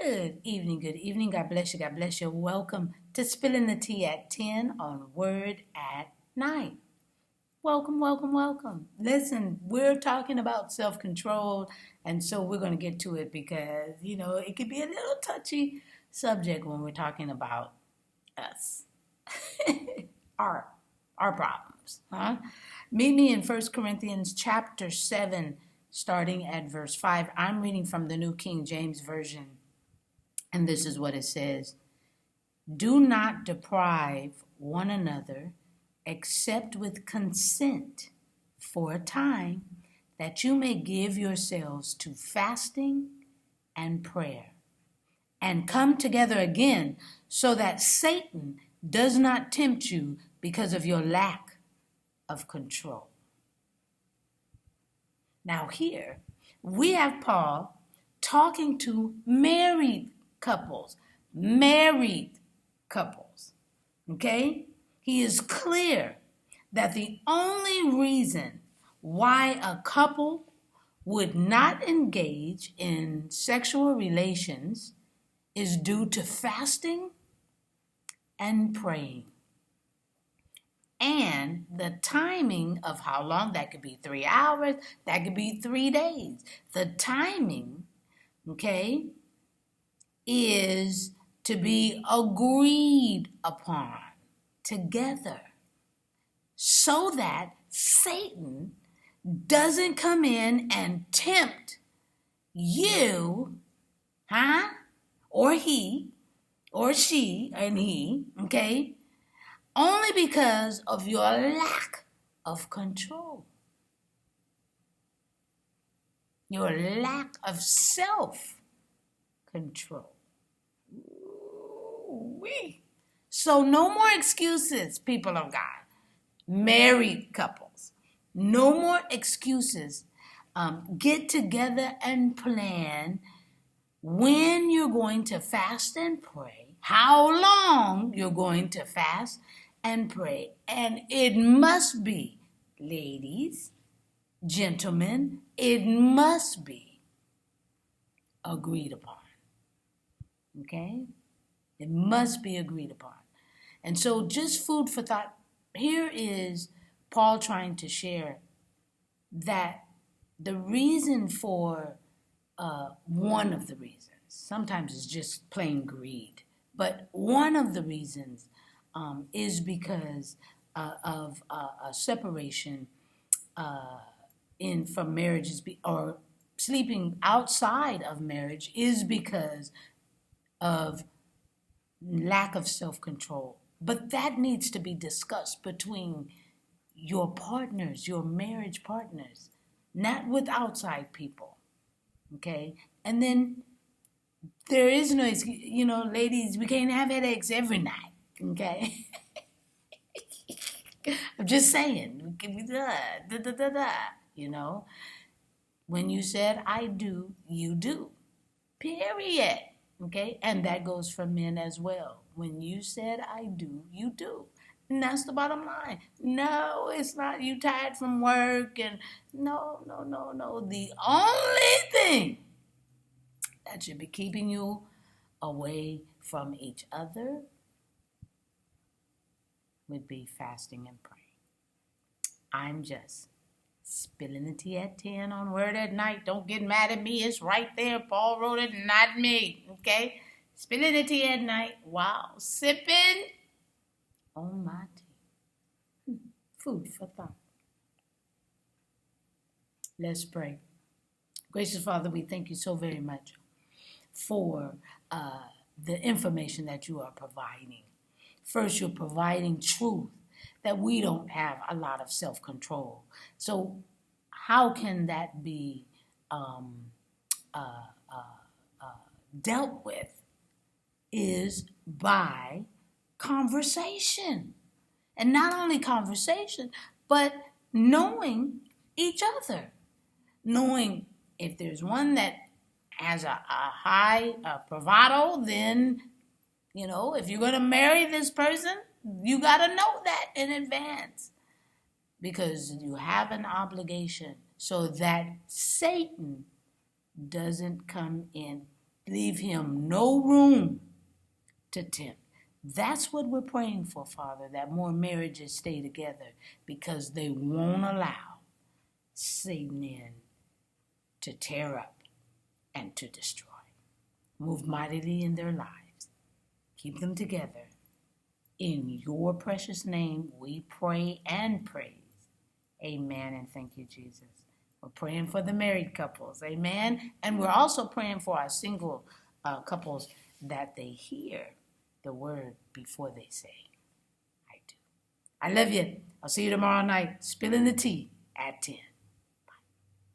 Good evening, good evening. God bless you, God bless you. Welcome to Spilling the Tea at 10 on Word at Night. Welcome, welcome, welcome. Listen, we're talking about self-control, and so we're going to get to it because, it could be a little touchy subject when we're talking about us, our, our problems. Huh? Meet me in 1 Corinthians chapter 7, starting at verse 5. I'm reading from the New King James Version. And this is what it says. Do not deprive one another except with consent for a time, that you may give yourselves to fasting and prayer, and come together again, so that Satan does not tempt you because of your lack of control. Now here we have Paul talking to married couples, okay? He is clear that the only reason why a couple would not engage in sexual relations is due to fasting and praying. And the timing of how long, that could be 3 hours, that could be 3 days. The timing, okay, is to be agreed upon together so that Satan doesn't come in and tempt you, or he, or she, and he, okay, only because of your lack of control, your lack of self-control. Ooh-wee. So no more excuses, people of God, married couples. No more excuses. Get together and plan when you're going to fast and pray, how long you're going to fast and pray. And it must be, ladies, gentlemen, it must be agreed upon. Okay? It must be agreed upon. And so just food for thought. Here is Paul trying to share that the reason for one of the reasons, sometimes it's just plain greed, but one of the reasons is because of a separation from marriages, or sleeping outside of marriage, is because of lack of self-control. But that needs to be discussed between your partners, your marriage partners, not with outside people, okay? And then there is no, ladies, we can't have headaches every night, okay? I'm just saying, we can be When you said I do, you do, period. Okay, and that goes for men as well. When you said I do, you do. And that's the bottom line. No, it's not you tired from work and no. The only thing that should be keeping you away from each other would be fasting and praying. I'm just spilling the tea at 10 on Word at Night. Don't get mad at me. It's right there. Paul wrote it, not me. Okay? Spilling the tea at night while sipping on my tea. Food for thought. Let's pray. Gracious Father, we thank you so very much for the information that you are providing. First, you're providing truth, that we don't have a lot of self-control. So how can that be dealt with is by conversation. And not only conversation, but knowing each other. Knowing if there's one that has a high bravado, then, if you're going to marry this person, you got to know that in advance, because you have an obligation so that Satan doesn't come in Leave him no room to tempt. That's what we're praying for, Father, that more marriages stay together because they won't allow Satan in to tear up and to destroy. Move mightily in their lives. Keep them together. In your precious name, we pray and praise. Amen, and thank you, Jesus. We're praying for the married couples. Amen. And we're also praying for our single couples that they hear the word before they say, I do. I love you. I'll see you tomorrow night, spilling the tea at 10.